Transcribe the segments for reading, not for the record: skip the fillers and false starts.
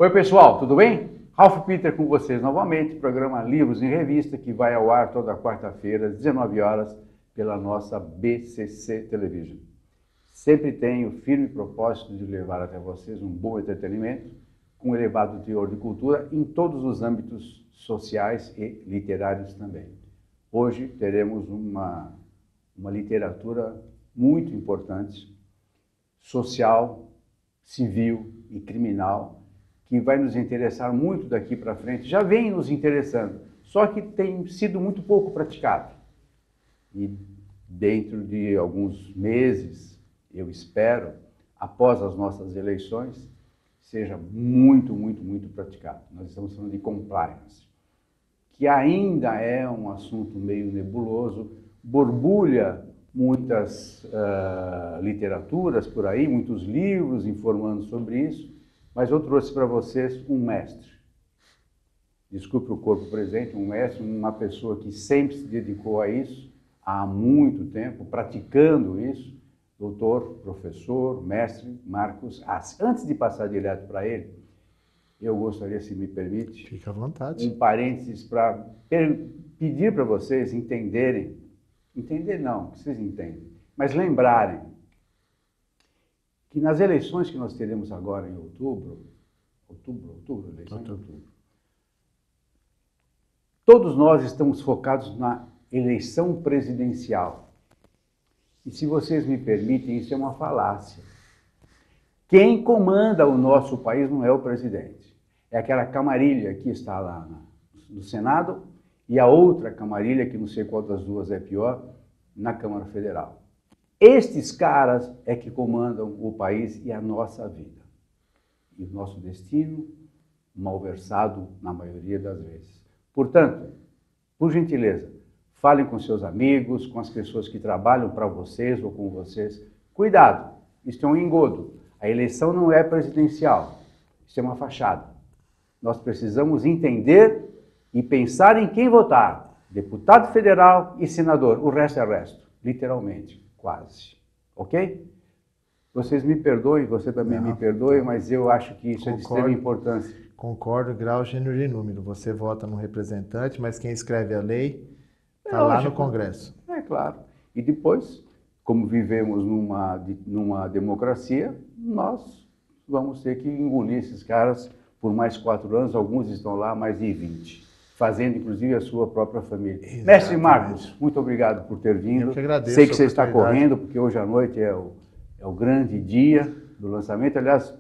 Oi pessoal, tudo bem? Ralph Peter com vocês novamente, programa Livros em Revista, que vai ao ar toda quarta-feira, às 19 horas, pela nossa BCC Television. Sempre tenho o firme propósito de levar até vocês um bom entretenimento, com elevado teor de cultura em todos os âmbitos sociais e literários também. Hoje teremos uma literatura muito importante, social, civil e criminal, que vai nos interessar muito daqui para frente, já vem nos interessando, só que tem sido muito pouco praticado. E dentro de alguns meses, eu espero, após as nossas eleições, seja muito praticado. Nós estamos falando de compliance, que ainda é um assunto meio nebuloso, borbulha muitas literaturas por aí, muitos livros informando sobre isso, mas eu trouxe para vocês um mestre. Desculpe o corpo presente, um mestre, uma pessoa que sempre se dedicou a isso, há muito tempo, praticando isso, doutor, professor, mestre Marcos Assi. Antes de passar direto para ele, eu gostaria, se me permite, fica à vontade, um parênteses para pedir para vocês entenderem, entender não, que vocês entendem, mas lembrarem que nas eleições que nós teremos agora em outubro, eleição de outubro, todos nós estamos focados na eleição presidencial. E se vocês me permitem, isso é uma falácia. Quem comanda o nosso país não é o presidente. É aquela camarilha que está lá no Senado e a outra camarilha, que não sei qual das duas é pior, na Câmara Federal. Estes caras é que comandam o país e a nossa vida. E o nosso destino, malversado na maioria das vezes. Portanto, por gentileza, falem com seus amigos, com as pessoas que trabalham para vocês ou com vocês. Cuidado, isto é um engodo. A eleição não é presidencial, isso é uma fachada. Nós precisamos entender e pensar em quem votar. Deputado federal e senador, o resto é resto, literalmente. Quase. Ok? Vocês me perdoem, você também me perdoe, mas eu acho que isso é de extrema importância. Concordo, grau, gênero e número. Você vota no representante, mas quem escreve a lei está lá no Congresso. É claro. E depois, como vivemos numa democracia, nós vamos ter que engolir esses caras por mais 4 anos, alguns estão lá há mais de 20. Fazendo, inclusive, a sua própria família. Exatamente. Mestre Marcos, muito obrigado por ter vindo. Eu que agradeço. Sei que você está correndo, porque hoje à noite é o grande dia do lançamento. Aliás,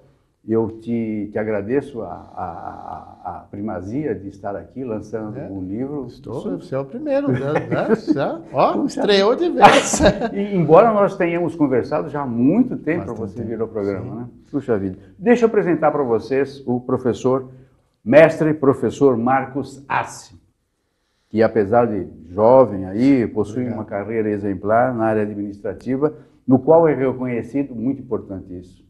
eu te agradeço a primazia de estar aqui lançando um livro. Você é o primeiro, né? Estreou de vez. E, embora nós tenhamos conversado já há muito tempo para você vir ao programa, né? Puxa vida. Deixa eu apresentar para vocês o professor mestre professor Marcos Assi, que apesar de jovem aí, possui uma carreira exemplar na área administrativa, no qual é reconhecido, muito importante isso,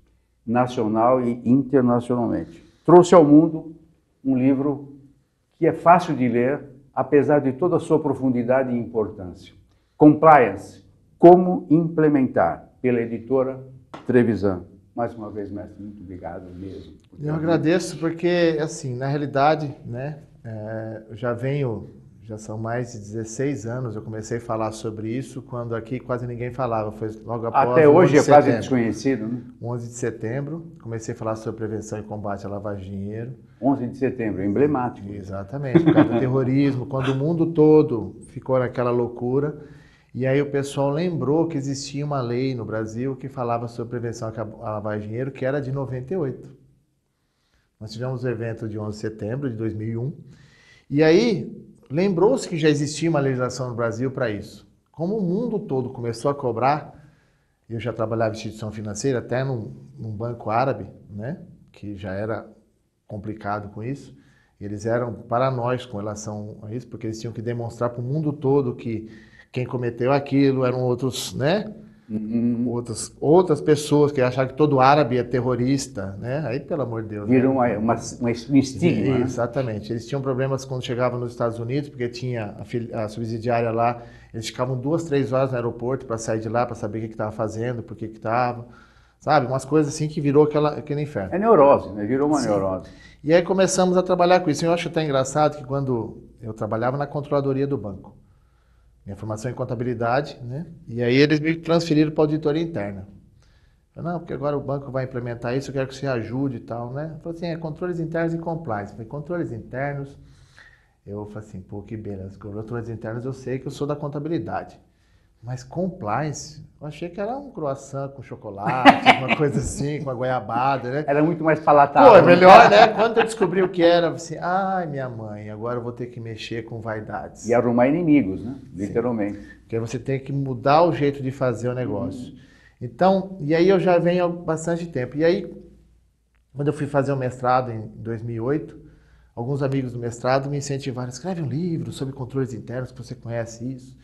nacional e internacionalmente. Trouxe ao mundo um livro que é fácil de ler, apesar de toda a sua profundidade e importância. Compliance, como implementar, pela editora Trevisan. Mais uma vez, mestre, muito obrigado mesmo. Eu agradeço porque, assim, na realidade, né, já são mais de 16 anos, eu comecei a falar sobre isso, quando aqui quase ninguém falava, foi logo após até hoje é quase desconhecido, né? 11 de setembro, comecei a falar sobre prevenção e combate à lavagem de dinheiro. 11 de setembro, emblemático. Exatamente, por causa do terrorismo, quando o mundo todo ficou naquela loucura. E aí o pessoal lembrou que existia uma lei no Brasil que falava sobre prevenção à lavagem de dinheiro, que era de 98. Nós tivemos o evento de 11 de setembro de 2001. E aí lembrou-se que já existia uma legislação no Brasil para isso. Como o mundo todo começou a cobrar, eu já trabalhava em instituição financeira, até num banco árabe, né, que já era complicado com isso. Eles eram paranoicos com relação a isso, porque eles tinham que demonstrar para o mundo todo que quem cometeu aquilo eram outros, né? Outras pessoas que achavam que todo árabe é terrorista, né? Aí, pelo amor de Deus. Viram um estigma. Exatamente. Eles tinham problemas quando chegavam nos Estados Unidos, porque tinha a subsidiária lá. Eles ficavam 2, 3 horas no aeroporto para sair de lá, para saber o que estava fazendo, por que estava. sabe? Umas coisas assim que virou aquele inferno. É neurose, né? Virou uma Sim. neurose. E aí começamos a trabalhar com isso. Eu acho até engraçado que quando eu trabalhava na controladoria do banco, minha formação em contabilidade, né? E aí eles me transferiram para a auditoria interna. Eu, não, porque agora o banco vai implementar isso, eu quero que você ajude e tal, né? Eu falei assim, controles internos e compliance. Eu falei, controles internos, eu falei assim, pô, que beleza. Controles internos eu sei que eu sou da contabilidade. Mas compliance, eu achei que era um croissant com chocolate, uma coisa assim, com a goiabada, né? Era muito mais palatável. Pô, é melhor, né? Quando eu descobri o que era, eu falei assim, ai, minha mãe, agora eu vou ter que mexer com vaidades. E arrumar inimigos, né? Literalmente. Porque você tem que mudar o jeito de fazer o negócio. Então, e aí eu já venho há bastante tempo. E aí, quando eu fui fazer o mestrado em 2008, alguns amigos do mestrado me incentivaram, escreve um livro sobre controles internos, que você conhece isso.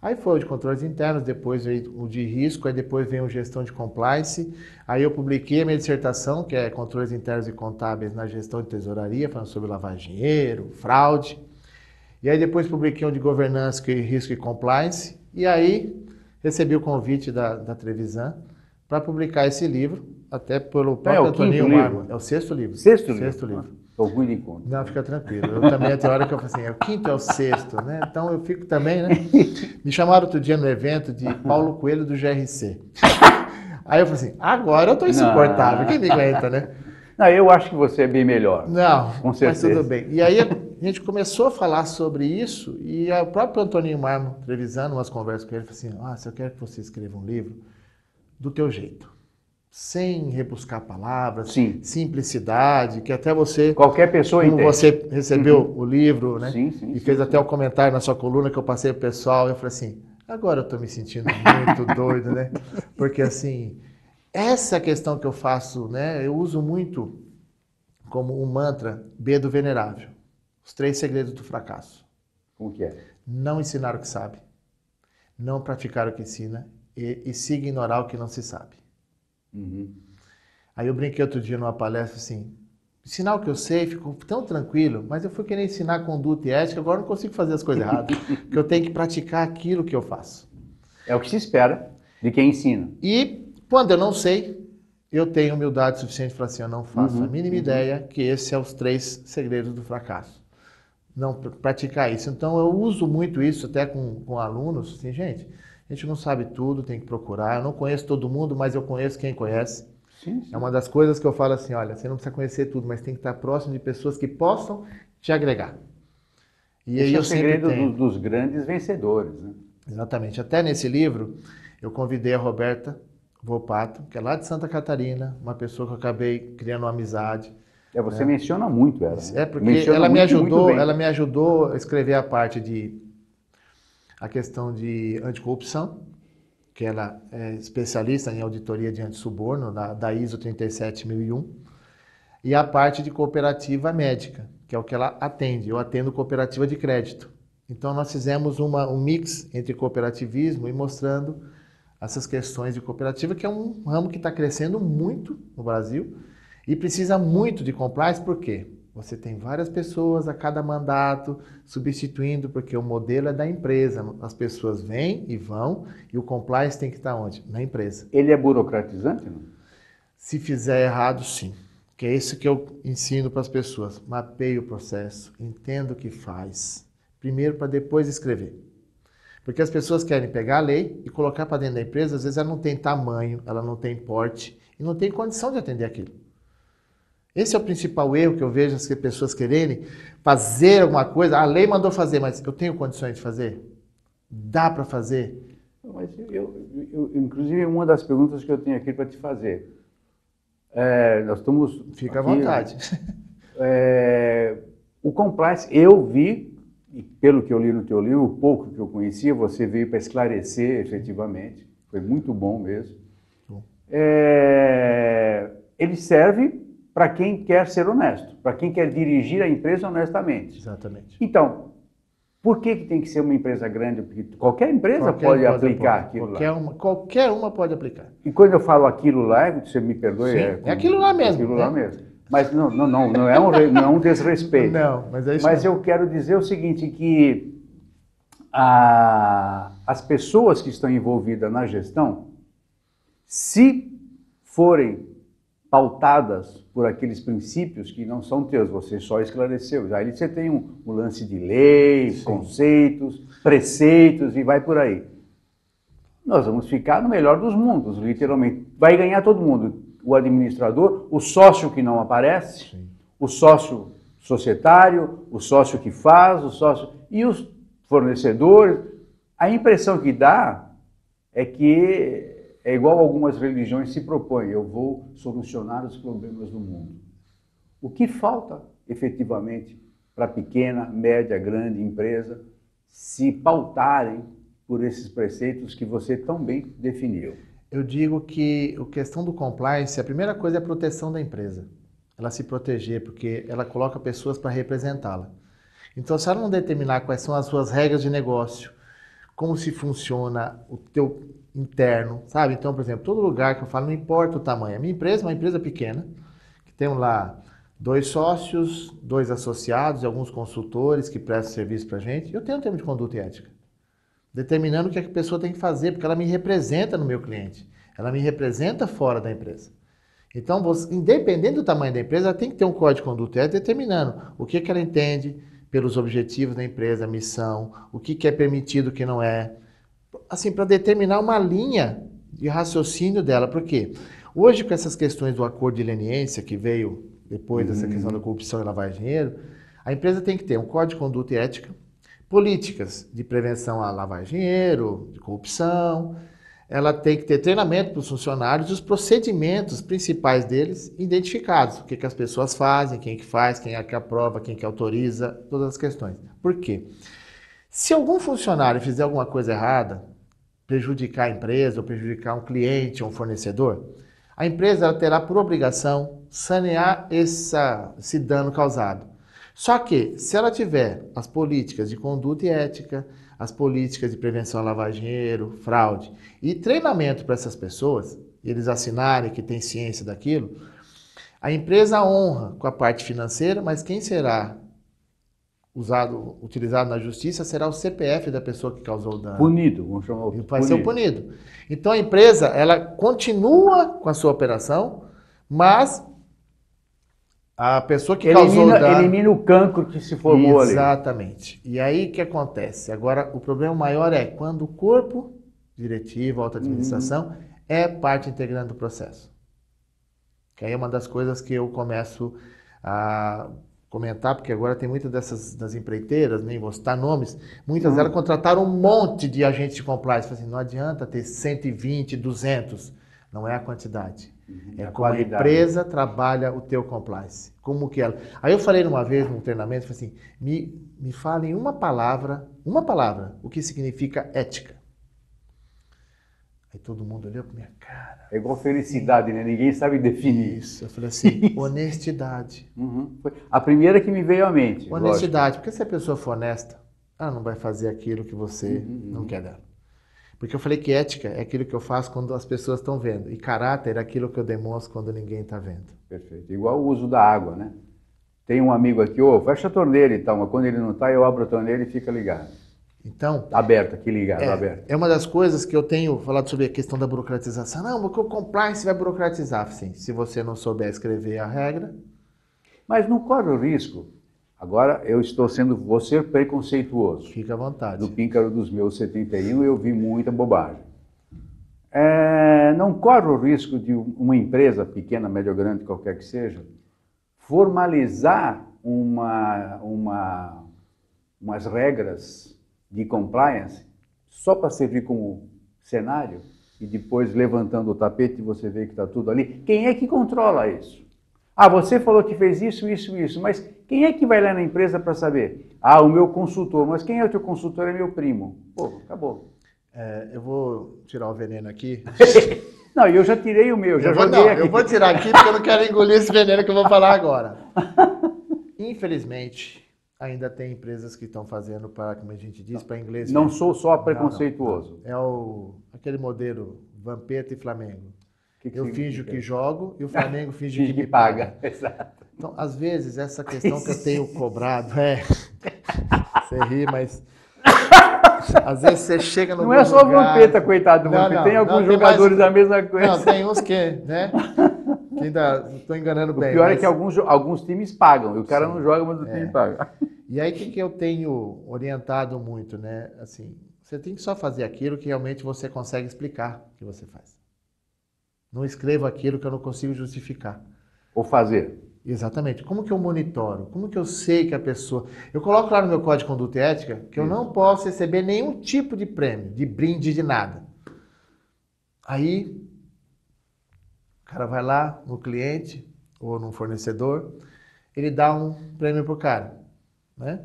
Aí foi o de controles internos, depois veio o de risco, aí depois veio o gestão de compliance. Aí eu publiquei a minha dissertação, que é controles internos e contábeis na gestão de tesouraria, falando sobre lavagem de dinheiro, fraude. E aí depois publiquei um de governança, risco e compliance. E aí recebi o convite da Trevisan para publicar esse livro, até pelo próprio Antoninho Marmo. É o sexto livro. Sexto livro. Estou ruim de conta. Não, fica tranquilo. Eu também tenho hora que eu falo assim, o quinto é o sexto, né? Então eu fico também, né? Me chamaram outro dia no evento de Paulo Coelho do GRC. Aí eu falei assim, agora eu estou insuportável, quem me aguenta, né? Não, eu acho que você é bem melhor. Não, com certeza. Mas tudo bem. E aí a gente começou a falar sobre isso e o próprio Antoninho Marmo, entrevistando umas conversas com ele, falou assim, se eu quero que você escreva um livro do teu jeito. Sem rebuscar palavras, sim, simplicidade, que até você... Qualquer pessoa entende. Você recebeu o livro, né? Sim, e fez até o comentário na sua coluna que eu passei pro pessoal, eu falei assim, agora eu tô me sentindo muito doido, né? Porque assim, essa questão que eu faço, né? Eu uso muito como um mantra B do Venerável. Os 3 segredos do fracasso. Como que é? Não ensinar o que sabe, não praticar o que ensina e se ignorar o que não se sabe. Aí eu brinquei outro dia numa palestra assim, ensinar o que eu sei, fico tão tranquilo, mas eu fui querer ensinar conduta e ética, agora eu não consigo fazer as coisas erradas, porque eu tenho que praticar aquilo que eu faço. É o que se espera de quem ensina. E quando eu não sei, eu tenho humildade suficiente para falar assim, eu não faço a mínima ideia que esse é os 3 segredos do fracasso. Não praticar isso. Então eu uso muito isso até com alunos, assim, gente, a gente não sabe tudo, tem que procurar. Eu não conheço todo mundo, mas eu conheço quem conhece. Sim. É uma das coisas que eu falo assim, olha, você não precisa conhecer tudo, mas tem que estar próximo de pessoas que possam te agregar. E Esse aí é eu o sempre segredo tenho. dos grandes vencedores, né? Exatamente. Até nesse livro, eu convidei a Roberta Volpato, que é lá de Santa Catarina, uma pessoa que eu acabei criando uma amizade. Você menciona muito ela. Né? É porque ela me ajudou a escrever a parte a questão de anticorrupção, que ela é especialista em auditoria de antissuborno, da ISO 37001, e a parte de cooperativa médica, que é o que ela atende. Eu atendo cooperativa de crédito. Então nós fizemos um mix entre cooperativismo e mostrando essas questões de cooperativa, que é um ramo que está crescendo muito no Brasil e precisa muito de compliance, por quê? Você tem várias pessoas a cada mandato substituindo, porque o modelo é da empresa. As pessoas vêm e vão, e o compliance tem que estar onde? Na empresa. Ele é burocratizante, não? Se fizer errado, sim. Que é isso que eu ensino para as pessoas. Mapeie o processo, entenda o que faz. Primeiro, para depois escrever. Porque as pessoas querem pegar a lei e colocar para dentro da empresa, às vezes ela não tem tamanho, ela não tem porte, e não tem condição de atender aquilo. Esse é o principal erro que eu vejo as pessoas quererem fazer alguma coisa. A lei mandou fazer, mas eu tenho condições de fazer? Dá para fazer? Mas inclusive, uma das perguntas que eu tenho aqui para te fazer. Nós estamos... Fica à vontade. O compliance, eu vi, e pelo que eu li no teu livro, o pouco que eu conhecia, você veio para esclarecer efetivamente. Foi muito bom mesmo. Ele serve para quem quer ser honesto, para quem quer dirigir a empresa honestamente. Exatamente. Então, por que tem que ser uma empresa grande? Porque qualquer empresa pode aplicar aquilo lá. Qualquer uma pode aplicar. E quando eu falo aquilo lá, você me perdoe, sim, é aquilo lá mesmo. Aquilo lá mesmo. Mas não é um desrespeito. Não, mas é isso. Mas eu quero dizer o seguinte, que as pessoas que estão envolvidas na gestão, se forem pautadas por aqueles princípios que não são teus, você só esclareceu. Aí você tem um lance de lei, Sim. conceitos, preceitos e vai por aí. Nós vamos ficar no melhor dos mundos, literalmente. Vai ganhar todo mundo. O administrador, o sócio que não aparece, Sim. o sócio societário, o sócio que faz, o sócio e os fornecedores. A impressão que dá é que é igual algumas religiões se propõem, eu vou solucionar os problemas do mundo. O que falta, efetivamente, para pequena, média, grande empresa se pautarem por esses preceitos que você tão bem definiu? Eu digo que a questão do compliance, a primeira coisa é a proteção da empresa. Ela se proteger, porque ela coloca pessoas para representá-la. Então, se ela não determinar quais são as suas regras de negócio, como se funciona o teu interno, sabe? Então, por exemplo, todo lugar que eu falo, não importa o tamanho. A minha empresa é uma empresa pequena, que tem lá 2 sócios, 2 associados e alguns consultores que prestam serviço para a gente. Eu tenho um termo de conduta e ética, determinando o que a pessoa tem que fazer, porque ela me representa no meu cliente. Ela me representa fora da empresa. Então, independente do tamanho da empresa, ela tem que ter um código de conduta e ética determinando o que ela entende pelos objetivos da empresa, a missão, o que é permitido, o que não é. Assim, para determinar uma linha de raciocínio dela. Por quê? Hoje, com essas questões do acordo de leniência, que veio depois dessa questão da corrupção e lavagem de dinheiro, a empresa tem que ter um código de conduta e ética, políticas de prevenção à lavagem de dinheiro, de corrupção, ela tem que ter treinamento para os funcionários e os procedimentos principais deles identificados. O que as pessoas fazem, quem que faz, quem é que aprova, quem que autoriza, todas as questões. Por quê? Se algum funcionário fizer alguma coisa errada, prejudicar a empresa ou prejudicar um cliente ou um fornecedor, a empresa ela terá por obrigação sanear esse dano causado. Só que, se ela tiver as políticas de conduta e ética, as políticas de prevenção à lavagem de dinheiro, fraude e treinamento para essas pessoas, eles assinarem que tem ciência daquilo, a empresa honra com a parte financeira, mas quem será utilizado na justiça será o CPF da pessoa que causou o dano. Punido, vamos chamar o punido. Vai ser o punido. Então a empresa, ela continua com a sua operação, mas a pessoa que causou o dano... Elimina o cancro que se formou ali. Exatamente. E aí o que acontece? Agora, o problema maior é quando o corpo diretivo, alta administração, é parte integrante do processo. Que aí é uma das coisas que eu começo a comentar, porque agora tem muitas das empreiteiras, nem vou citar nomes, muitas delas contrataram um monte de agentes de compliance. Assim, não adianta ter 120, 200, não é a quantidade. É como a empresa trabalha o teu compliance. Como que ela... Aí eu falei uma vez num treinamento, falei assim, me falem uma palavra, o que significa ética. Aí todo mundo olhou pra minha cara. É igual felicidade, né? Ninguém sabe definir. Isso, eu falei assim, honestidade. Foi a primeira que me veio à mente. Honestidade, porque se a pessoa for honesta, ela não vai fazer aquilo que você não quer dela. Porque eu falei que ética é aquilo que eu faço quando as pessoas estão vendo. E caráter é aquilo que eu demonstro quando ninguém está vendo. Perfeito. Igual o uso da água, né? Tem um amigo aqui, fecha a torneira e tal, mas quando ele não está, eu abro a torneira e fica ligado. Então... Aberto aqui, ligado, aberto. É uma das coisas que eu tenho falado sobre a questão da burocratização. Não, porque o compliance vai burocratizar. Sim, se você não souber escrever a regra... Mas não corre o risco. Agora, eu estou sendo você preconceituoso. Fica à vontade. Do píncaro dos meus 71, eu vi muita bobagem. Não corre o risco de uma empresa, pequena, média ou grande, qualquer que seja, formalizar umas regras de compliance só para servir como cenário e depois, levantando o tapete, você vê que está tudo ali. Quem é que controla isso? Ah, você falou que fez isso, mas quem é que vai lá na empresa para saber? Ah, o meu consultor, mas quem é o teu consultor? É meu primo. Pô, acabou. Eu vou tirar o veneno aqui. Não, eu já tirei o meu, eu vou tirar aqui porque eu não quero engolir esse veneno que eu vou falar agora. Infelizmente, ainda tem empresas que estão fazendo para, como a gente diz, para inglês. Não sou só preconceituoso. Não. É aquele modelo Vampeta e Flamengo. Eu finjo que jogo e o Flamengo finge que me paga. Exato. Então, às vezes, essa questão que eu tenho cobrado você ri, mas Às vezes você chega no Não é só o Vampeta, coitado do Vampeta, tem alguns jogadores da mesma coisa. Não, tem uns que, né? Que ainda estou enganando O bem. pior é que alguns times pagam, e o cara Sim, não joga, mas o time paga. E aí, o que eu tenho orientado muito, né? Assim, você tem que só fazer aquilo que realmente você consegue explicar que você faz. Não escreva aquilo que eu não consigo justificar. Ou fazer. Exatamente. Como que eu monitoro? Como que eu sei que a pessoa... Eu coloco lá no meu código de conduta e ética que eu não posso receber nenhum tipo de prêmio, de brinde, de nada. Aí, o cara vai lá no cliente ou no fornecedor, ele dá um prêmio pro cara, né?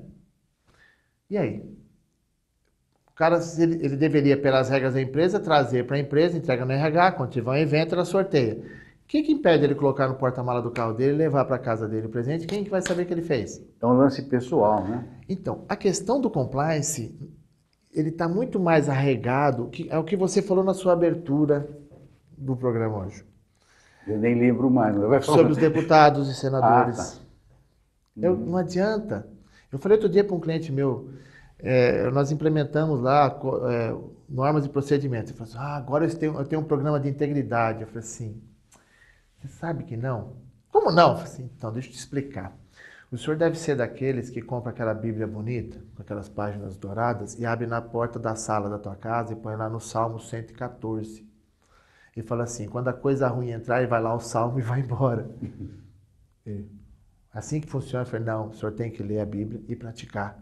E aí? O cara, ele deveria, pelas regras da empresa, trazer para a empresa, entrega no RH, quando tiver um evento, ela sorteia. O que impede ele colocar no porta-mala do carro dele e levar para casa dele o presente? Quem que vai saber que ele fez? É um lance pessoal, né? Então, a questão do compliance, ele está muito mais arraigado, que é o que você falou na sua abertura do programa hoje. Eu nem lembro mais. Vai falar. Sobre os deputados e senadores. Ah, tá. Não adianta. Eu falei outro dia para um cliente meu, nós implementamos lá normas e procedimentos. Ele falou assim, agora eu tenho um programa de integridade. Eu falei assim, você sabe que não? Como não? Eu falei assim, então, deixa eu te explicar. O senhor deve ser daqueles que compra aquela Bíblia bonita, com aquelas páginas douradas, e abre na porta da sala da tua casa e põe lá no Salmo 114. E fala assim, quando a coisa ruim entrar, ele vai lá ao Salmo e vai embora. Assim que funciona, eu falei, não, o senhor tem que ler a Bíblia e praticar.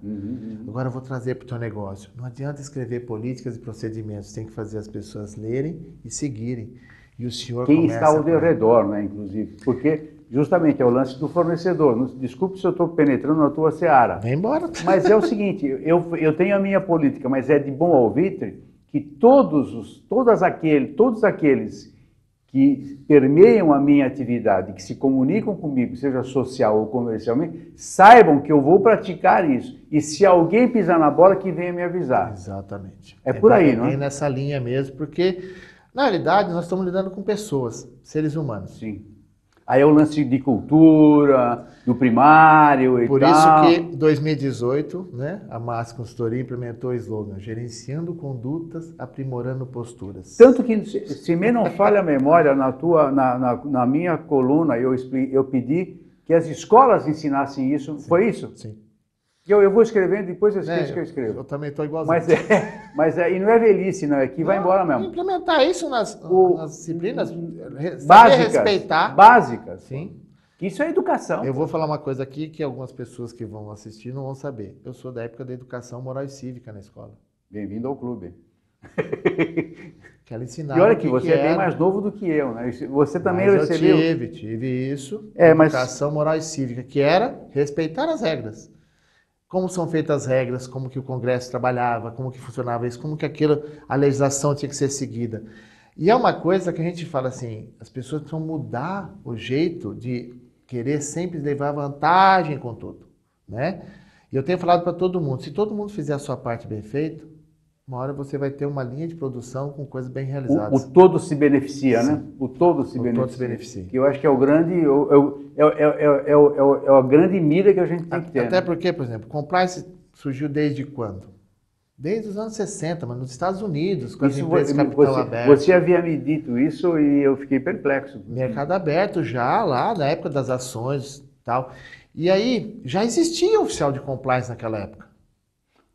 Agora eu vou trazer para o teu negócio. Não adianta escrever políticas e procedimentos, tem que fazer as pessoas lerem e seguirem. E o senhor Quem começa está ao redor, né, inclusive. Porque justamente é o lance do fornecedor. Desculpe se eu estou penetrando na tua seara. Vem embora. Mas é o seguinte, eu tenho a minha política, mas é de bom alvitre que todos aqueles que permeiam a minha atividade, que se comunicam comigo, seja social ou comercialmente, saibam que eu vou praticar isso. E se alguém pisar na bola, que venha me avisar. Exatamente. É por aí, não é? É nessa linha mesmo, porque, na realidade, nós estamos lidando com pessoas, seres humanos. Sim. Aí é o lance de cultura, do primário e Por tal. isso que, em 2018, né, a Massa Consultoria implementou o slogan, gerenciando condutas, aprimorando posturas. Tanto que, se me não falha a memória, na minha coluna eu pedi que as escolas ensinassem isso. Sim, foi isso? Sim. Eu vou escrevendo, depois eu esqueço que eu escrevo. Eu também estou igualzinho. E não é velhice, não, é que vai embora mesmo. Implementar isso nas disciplinas, básicas, respeitar. Básicas. Sim. Isso é educação. Eu vou falar uma coisa aqui que algumas pessoas que vão assistir não vão saber. Eu sou da época da educação moral e cívica na escola. Bem-vindo ao clube. Que ela ensinava e olha que você é bem era... mais novo do que eu, né? Você também mas recebeu... eu tive isso, educação moral e cívica, que era respeitar as regras. Como são feitas as regras, como que o Congresso trabalhava, como que funcionava isso, como que a legislação tinha que ser seguida. E é uma coisa que a gente fala assim, as pessoas precisam mudar o jeito de querer sempre levar vantagem com tudo, né? E eu tenho falado para todo mundo, se todo mundo fizer a sua parte bem feita, uma hora você vai ter uma linha de produção com coisas bem realizadas. O todo se beneficia, né? O todo se beneficia. Que eu acho que é o grande, é a grande mira que a gente tem que ter. Até porque, por exemplo, compliance surgiu desde quando? Desde os anos 60, mas nos Estados Unidos, com as empresas de capital aberto. Você havia me dito isso e eu fiquei perplexo. Mercado aberto já lá, na época das ações e tal. E aí, já existia oficial de compliance naquela época.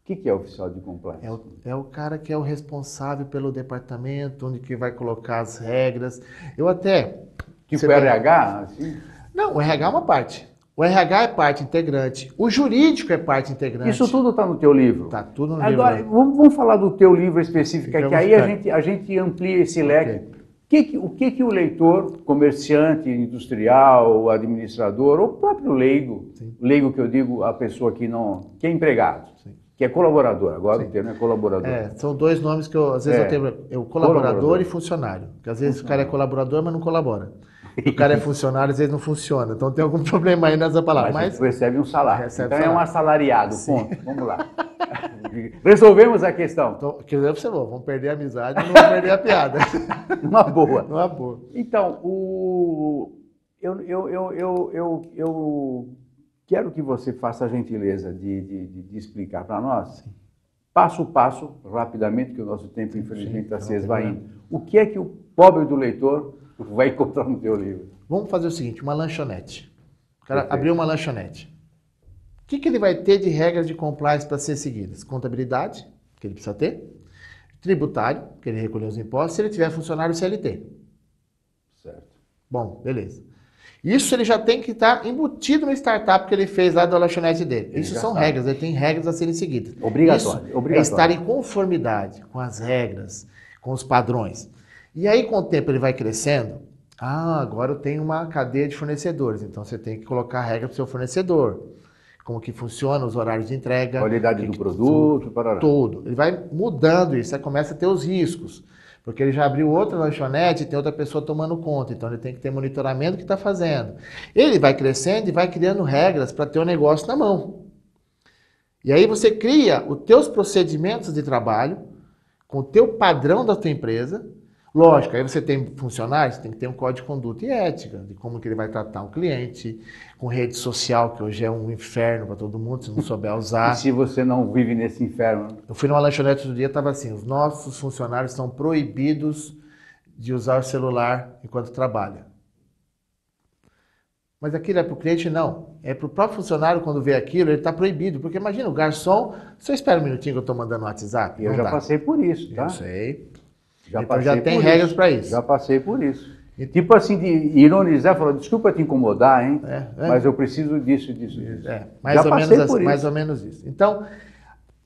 O que é oficial de compliance? É o cara que é o responsável pelo departamento, onde que vai colocar as regras. Eu até... Tipo RH? Assim? Não, o RH é uma parte. O RH é parte integrante. O jurídico é parte integrante. Isso tudo está no teu livro? Está tudo no livro. Agora, vamos falar do teu livro específico, que aí a gente amplia esse leque. O que o leitor, comerciante, industrial, administrador, ou próprio leigo, leigo que eu digo a pessoa que é empregado, que é colaborador, agora o termo é colaborador. São dois nomes que às vezes eu tenho, colaborador e funcionário. Porque às vezes o cara é colaborador, mas não colabora. O cara é funcionário, às vezes não funciona. Então tem algum problema aí nessa palavra. Mas recebe um salário. Então é um assalariado, ponto. Vamos lá. Resolvemos a questão. Então, quer dizer, você vamos perder a amizade e não vamos perder a piada. Numa boa. Numa boa. Então, eu quero que você faça a gentileza de explicar para nós passo a passo, rapidamente, que o nosso tempo, infelizmente, está se esvaindo. O que é que o pobre do leitor vai encontrar no teu livro? Vamos fazer o seguinte, uma lanchonete. O cara Perfeito. abriu uma lanchonete. O que ele vai ter de regras de compliance para ser seguidas? Contabilidade, que ele precisa ter. Tributário, que ele recolheu os impostos. Se ele tiver funcionário CLT. Certo. Bom, beleza. Isso ele já tem que estar embutido no startup que ele fez lá da lanchonete dele. Ele Isso já são sabe. regras, ele tem regras a serem seguidas. Obrigatório, Isso obrigatório. é estar em conformidade com as regras, com os padrões. E aí, com o tempo, ele vai crescendo. Ah, agora eu tenho uma cadeia de fornecedores, então você tem que colocar regra para o seu fornecedor. Como que funciona, os horários de entrega. Qualidade do produto, parará. Tudo. Ele vai mudando isso, aí começa a ter os riscos. Porque ele já abriu outra lanchonete e tem outra pessoa tomando conta. Então ele tem que ter monitoramento do que está fazendo. Ele vai crescendo e vai criando regras para ter o negócio na mão. E aí você cria os teus procedimentos de trabalho com o teu padrão da tua empresa. Lógico, aí você tem funcionários, tem que ter um código de conduta e ética, de como que ele vai tratar o cliente, com rede social, que hoje é um inferno para todo mundo, se não souber usar. E se você não vive nesse inferno? Eu fui numa lanchonete outro dia, estava assim, os nossos funcionários são proibidos de usar o celular enquanto trabalha. Mas aquilo é para o cliente? Não. É para o próprio funcionário, quando vê aquilo, ele está proibido. Porque imagina, o garçom, você espera um minutinho que eu estou mandando no WhatsApp? Eu Não já dá. passei por isso, tá? Eu sei. Já Então passei já tem por regras isso. para isso. Já passei por isso. Tipo assim, de ironizar, falar, desculpa te incomodar, hein? Mas eu preciso disso, disso. Mais Já ou menos passei assim, por mais isso. ou menos isso. Então,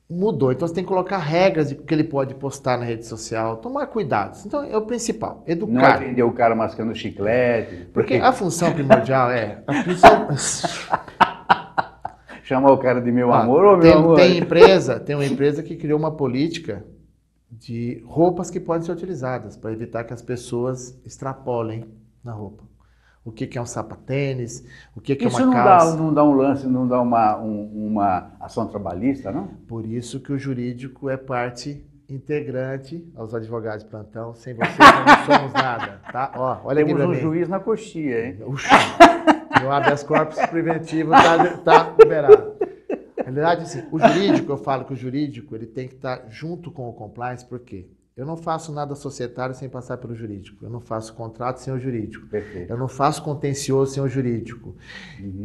mudou. Então você tem que colocar regras de que ele pode postar na rede social, tomar cuidado. Então é o principal, Não é educar. atender o cara mascando chiclete. Porque a função primordial a função... Chamar o cara de meu amor ou meu amor? Tem uma empresa que criou uma política de roupas que podem ser utilizadas para evitar que as pessoas extrapolem na roupa. O que é um sapatênis, o que é Isso uma não calça. não dá um lance, não dá uma ação trabalhista, não? Por isso que o jurídico é parte integrante aos advogados de plantão. Sem vocês nós não somos nada, tá? Ó, olha aqui Temos pra um mim. juiz na coxia, hein? Uxa, meu habeas corpus preventivo tá liberado. Na verdade, assim, o jurídico, eu falo que o jurídico ele tem que estar junto com o compliance, por quê? Eu não faço nada societário sem passar pelo jurídico. Eu não faço contrato sem o jurídico. Perfeito. Eu não faço contencioso sem o jurídico.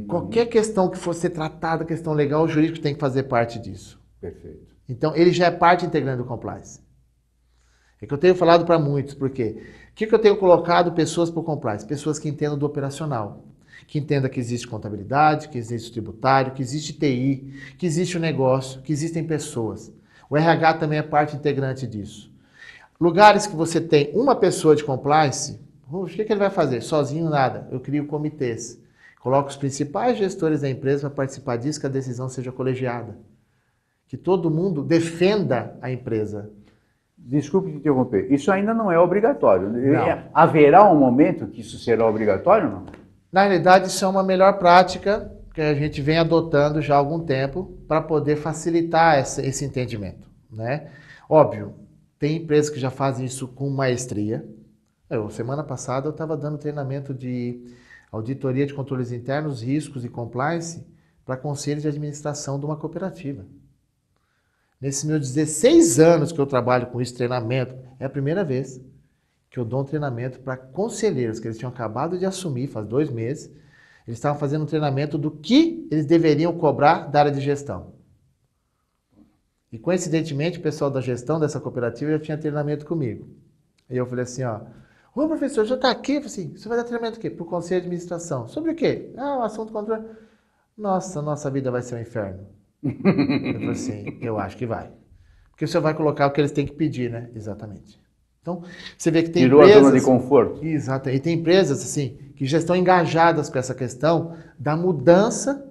Qualquer questão que for ser tratada, questão legal, o jurídico tem que fazer parte disso. Perfeito. Então, ele já é parte integrante do compliance. É que eu tenho falado para muitos, por quê? O que eu tenho colocado pessoas para o compliance? Pessoas que entendam do operacional. Que entenda que existe contabilidade, que existe tributário, que existe TI, que existe o negócio, que existem pessoas. O RH também é parte integrante disso. Lugares que você tem uma pessoa de compliance, o que ele vai fazer? Sozinho nada. Eu crio comitês. Coloco os principais gestores da empresa para participar disso, que a decisão seja colegiada. Que todo mundo defenda a empresa. Desculpe te interromper. Isso ainda não é obrigatório. Não. Haverá um momento que isso será obrigatório ou não? Na realidade, isso é uma melhor prática que a gente vem adotando já há algum tempo para poder facilitar esse entendimento, né? Óbvio, tem empresas que já fazem isso com maestria. Semana passada eu estava dando treinamento de auditoria de controles internos, riscos e compliance para conselho de administração de uma cooperativa. Nesses meus 16 anos que eu trabalho com esse treinamento, é a primeira vez que eu dou um treinamento para conselheiros que eles tinham acabado de assumir, faz 2 meses. Eles estavam fazendo um treinamento do que eles deveriam cobrar da área de gestão. E coincidentemente, o pessoal da gestão dessa cooperativa já tinha treinamento comigo. E eu falei assim, ô professor, já está aqui? Eu falei assim, você vai dar treinamento o quê? Para o conselho de administração. Sobre o quê? O assunto controle. Nossa vida vai ser um inferno. Eu falei assim, eu acho que vai. Porque o senhor vai colocar o que eles têm que pedir, né? Exatamente. Então, você vê que tem Tirou empresas... a zona de conforto. Exato. E tem empresas, assim, que já estão engajadas com essa questão da mudança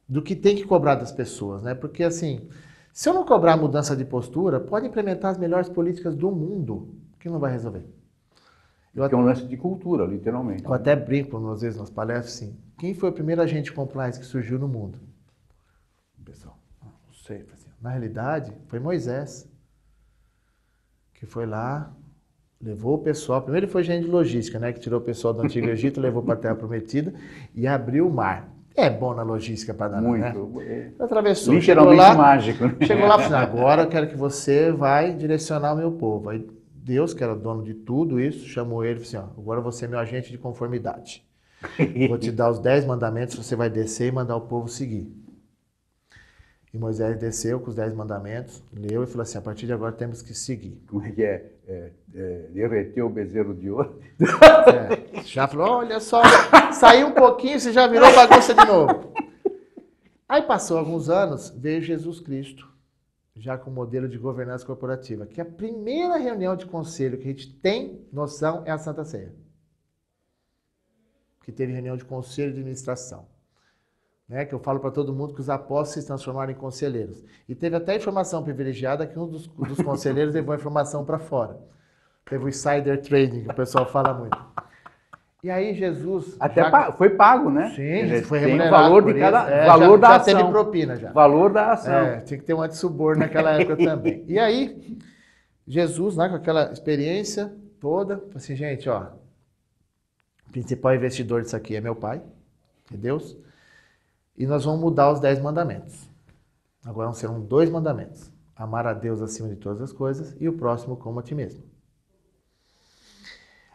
do que tem que cobrar das pessoas, né? Porque, assim, se eu não cobrar a mudança de postura, pode implementar as melhores políticas do mundo, que não vai resolver. Que é um lance de cultura, literalmente. Eu até brinco, às vezes, nas palestras, assim, quem foi o primeiro agente compliance que surgiu no mundo? Pessoal, não sei. Assim, na realidade, foi Moisés, que foi lá... Levou o pessoal, primeiro ele foi gerente de logística, né? Que tirou o pessoal do Antigo Egito, levou para a Terra Prometida e abriu o mar. É bom na logística para dar, né? Muito. Atravessou. Literalmente mágico. Né? Chegou lá e falou, agora eu quero que você vai direcionar o meu povo. Aí Deus, que era dono de tudo isso, chamou ele e falou assim, ó, agora você é meu agente de conformidade. Vou te dar os 10 mandamentos, você vai descer e mandar o povo seguir. E Moisés desceu com os 10 mandamentos, leu e falou assim, a partir de agora temos que seguir. Como é que é? Derreteu o bezerro de ouro. Já falou, olha só, saiu um pouquinho, você já virou bagunça de novo. Aí passou alguns anos, veio Jesus Cristo, já com o modelo de governança corporativa, que a primeira reunião de conselho que a gente tem noção é a Santa Ceia. Que teve reunião de conselho de administração. Né, que eu falo para todo mundo que os apóstolos se transformaram em conselheiros. E teve até informação privilegiada que um dos conselheiros levou a informação para fora. Teve o insider trading, que o pessoal fala muito. E aí Jesus... Até foi pago, né? Sim, foi tem remunerado o valor por de isso. cada valor da já ação. Teve propina já. Valor da ação. Tinha que ter um antissuborno naquela época também. E aí, Jesus, né, com aquela experiência toda, falou assim, gente, ó, o principal investidor disso aqui é meu pai, é Deus, e nós vamos mudar os 10 mandamentos. Agora serão 2 mandamentos. Amar a Deus acima de todas as coisas e o próximo como a ti mesmo.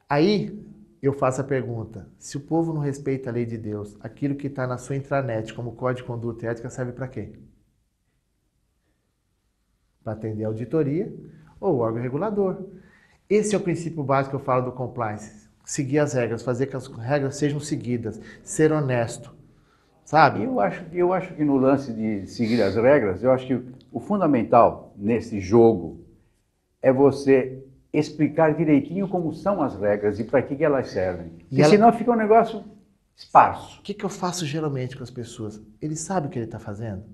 Aí eu faço a pergunta, se o povo não respeita a lei de Deus, aquilo que está na sua intranet como código de conduta e ética serve para quê? Para atender a auditoria ou o órgão regulador. Esse é o princípio básico que eu falo do compliance. Seguir as regras, fazer que as regras sejam seguidas, ser honesto. Sabe? Eu acho que no lance de seguir as regras, eu acho que o fundamental nesse jogo é você explicar direitinho como são as regras e para que elas servem. E senão fica um negócio esparso. O que eu faço geralmente com as pessoas? Ele sabe o que ele está fazendo?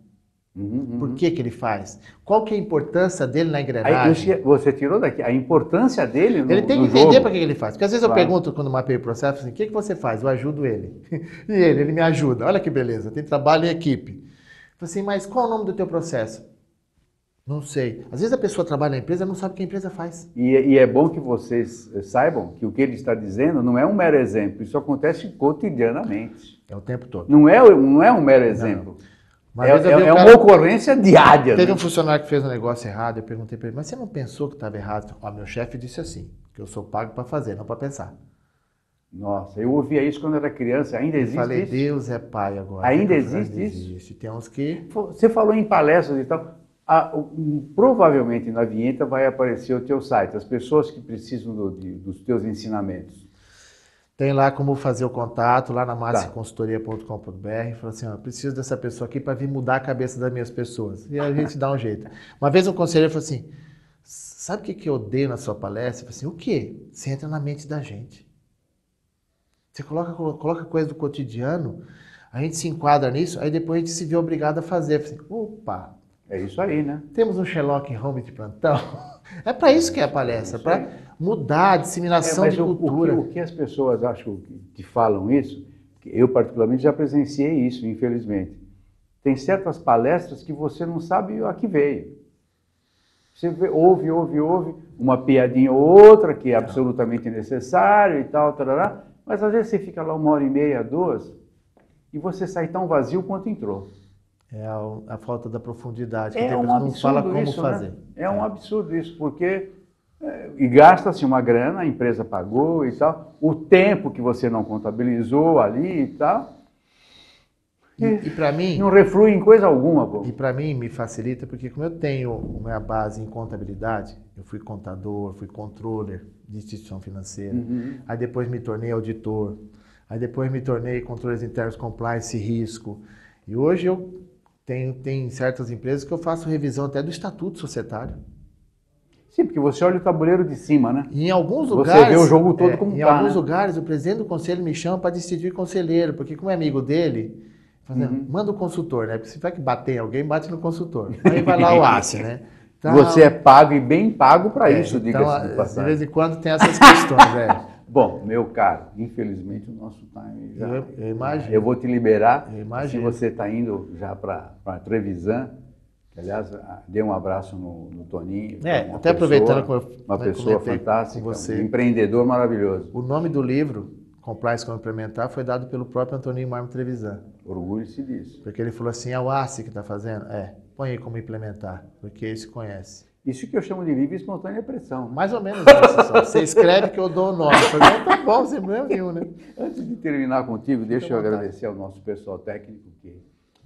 Por que ele faz? Qual que é a importância dele na engrenagem? Aí, você tirou daqui a importância dele no Ele tem que jogo. entender para que ele faz. Porque às vezes eu pergunto, quando mapeio o processo, assim, o que você faz? Eu ajudo ele. E ele me ajuda. Olha que beleza, tem trabalho em equipe. Eu falo assim, mas qual é o nome do teu processo? Não sei. Às vezes a pessoa trabalha na empresa e não sabe o que a empresa faz. E é bom que vocês saibam que o que ele está dizendo não é um mero exemplo. Isso acontece cotidianamente. É o tempo todo. Não é um mero exemplo. É uma ocorrência diária. Teve um funcionário que fez um negócio errado, eu perguntei para ele, mas você não pensou que estava errado? Meu chefe disse assim, que eu sou pago para fazer, não para pensar. Nossa, eu ouvia isso quando era criança, ainda existe isso? Eu falei, Deus é pai agora. Ainda existe isso? Existe. Tem uns que... Você falou em palestras e tal, provavelmente na vinheta vai aparecer o teu site, as pessoas que precisam dos teus ensinamentos. Tem lá como fazer o contato, lá na massiconsultoria.com.br. Fala assim, ó, preciso dessa pessoa aqui para vir mudar a cabeça das minhas pessoas. E a gente dá um jeito. Uma vez um conselheiro falou assim, sabe o que eu odeio na sua palestra? Eu falei assim, o quê? Você entra na mente da gente. Você coloca coisa do cotidiano, a gente se enquadra nisso, aí depois a gente se vê obrigado a fazer. Eu falei assim, opa! É isso aí, né? Temos um Sherlock Holmes de plantão. É para isso que é a palestra, para mudar a disseminação de cultura. O que as pessoas acham que falam isso, eu particularmente já presenciei isso, infelizmente. Tem certas palestras que você não sabe a que veio. Você ouve uma piadinha ou outra que é absolutamente necessário e tal, tarará, mas às vezes você fica lá 1h30, 2, e você sai tão vazio quanto entrou. É a falta da profundidade, que é depois não fala como isso, fazer. Né? É um absurdo isso, porque e gasta-se uma grana, a empresa pagou e tal, o tempo que você não contabilizou ali e tal, e para mim... não reflui em coisa alguma. Pô. E para mim me facilita, porque como eu tenho minha base em contabilidade, eu fui contador, fui controller de instituição financeira, aí depois me tornei auditor, aí depois me tornei controles internos, compliance e risco, e hoje eu tem certas empresas que eu faço revisão até do estatuto societário. Sim, porque você olha o tabuleiro de cima, né? E em alguns lugares... Você vê o jogo todo como em tá, alguns né? lugares, o presidente do conselho me chama para destituir conselheiro, porque como é amigo dele, manda o consultor, né? Porque se tiver que bater em alguém, bate no consultor. Aí vai lá o ACE, né? Então, você é pago e bem pago para isso, diga-se de passagem. De vez em quando tem essas questões, velho. Bom, meu caro, infelizmente o nosso time já... Eu imagino. Eu vou te liberar. Eu imagino. Se você está indo já para Trevisan, que, aliás, dê um abraço no Toninho. Até aproveitando uma pessoa fantástica, um empreendedor maravilhoso. O nome do livro, Compliance como implementar foi dado pelo próprio Antoninho Marmo Trevisan. Orgulhe-se disso. Porque ele falou assim, é o ACE que está fazendo? Põe aí como implementar, porque ele se conhece. Isso que eu chamo de livre e espontânea pressão. Mais ou menos isso. Só. Você escreve que eu dou o nome. Eu falei, tá bom, sem problema nenhum, né? Antes de terminar contigo, deixa eu agradecer ao nosso pessoal técnico, que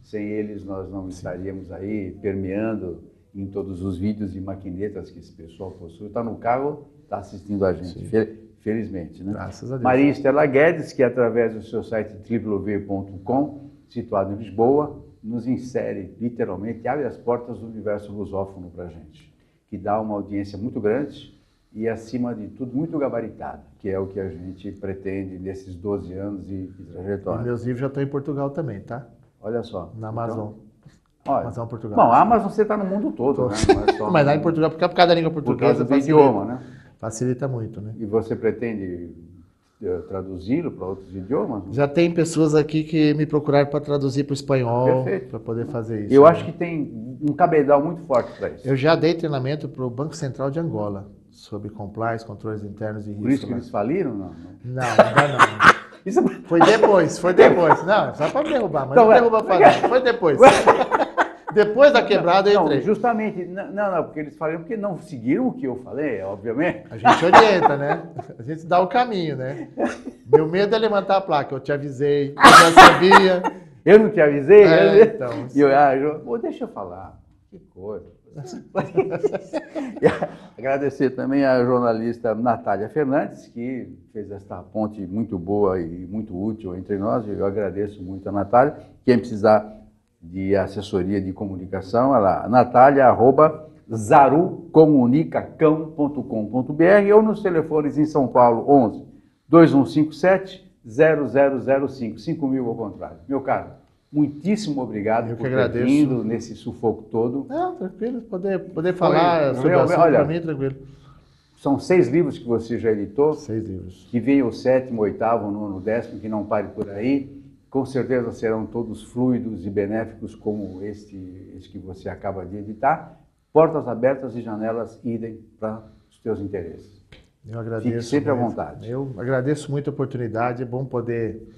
sem eles nós não estaríamos aí permeando em todos os vídeos e maquinetas que esse pessoal possui. Está no carro, está assistindo a gente, felizmente, né? Graças a Deus. Maria Estela Guedes, que através do seu site www.com, situado em Lisboa, nos insere, literalmente, abre as portas do universo lusófono para a gente, que dá uma audiência muito grande e, acima de tudo, muito gabaritada, que é o que a gente pretende nesses 12 anos de trajetória. E meus livros já estão em Portugal também, tá? Olha só. Na Amazon. Olha, Amazon Portugal. Bom, a Amazon você está no mundo todo, né? Não é só Mas lá em Portugal, porque por causa da língua por portuguesa, causa do idioma, né? facilita muito, né? E você pretende traduzi-lo para outros idiomas? Já tem pessoas aqui que me procuraram para traduzir para o espanhol, Perfeito. para poder fazer isso. Eu né? acho que tem um cabedal muito forte para isso. Eu já dei treinamento para o Banco Central de Angola sobre compliance, controles internos e risco. Por isso que lá. eles faliram? Não. Não, ainda não. Isso é... Foi depois. Não, só para derrubar, mas Então, não derruba para Foi depois. Depois da quebrada eu entrei. Não, justamente, não, porque eles falaram porque não seguiram o que eu falei, obviamente. A gente orienta, né? A gente dá o caminho, né? Meu medo é levantar a placa. Eu te avisei, eu já sabia. Eu não te avisei? Então. E deixa eu falar. Que coisa. E agradecer também à jornalista Natália Fernandes, que fez esta ponte muito boa e muito útil entre nós. Eu agradeço muito a Natália. Quem precisar de assessoria de comunicação, ela natalia@zarucomunicacão.com.br ou nos telefones em São Paulo 11 2157 0005, 5.000 ao contrário. Meu caro, muitíssimo obrigado por ter vindo nesse sufoco todo. Não, tranquilo, poder falar sobre o assunto para mim, tranquilo. São 6 livros que você já editou. 6 livros. Que venha o 7º, 8º, 9º, 10º, que não pare por aí. Com certeza serão todos fluidos e benéficos como este que você acaba de editar. Portas abertas e janelas idem para os teus interesses. Eu agradeço. Fique sempre à vontade. Eu agradeço muito a oportunidade, é bom poder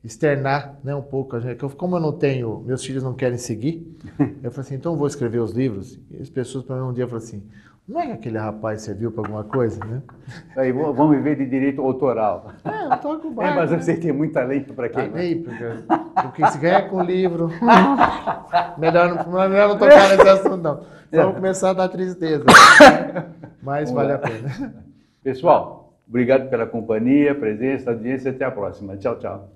externar, né, um pouco. Como eu não tenho, meus filhos não querem seguir, eu falei assim, então eu vou escrever os livros. E as pessoas para mim um dia falaram assim, não é que aquele rapaz serviu para alguma coisa, né? Aí vamos viver de direito autoral. Eu toco o barco. Mas você tem muita lei para quem? Porque se ganha com livro, melhor não tocar nesse assunto, não. Só vou começar a dar tristeza. Mas vale a pena. Pessoal, obrigado pela companhia, presença, audiência. Até a próxima. Tchau, tchau.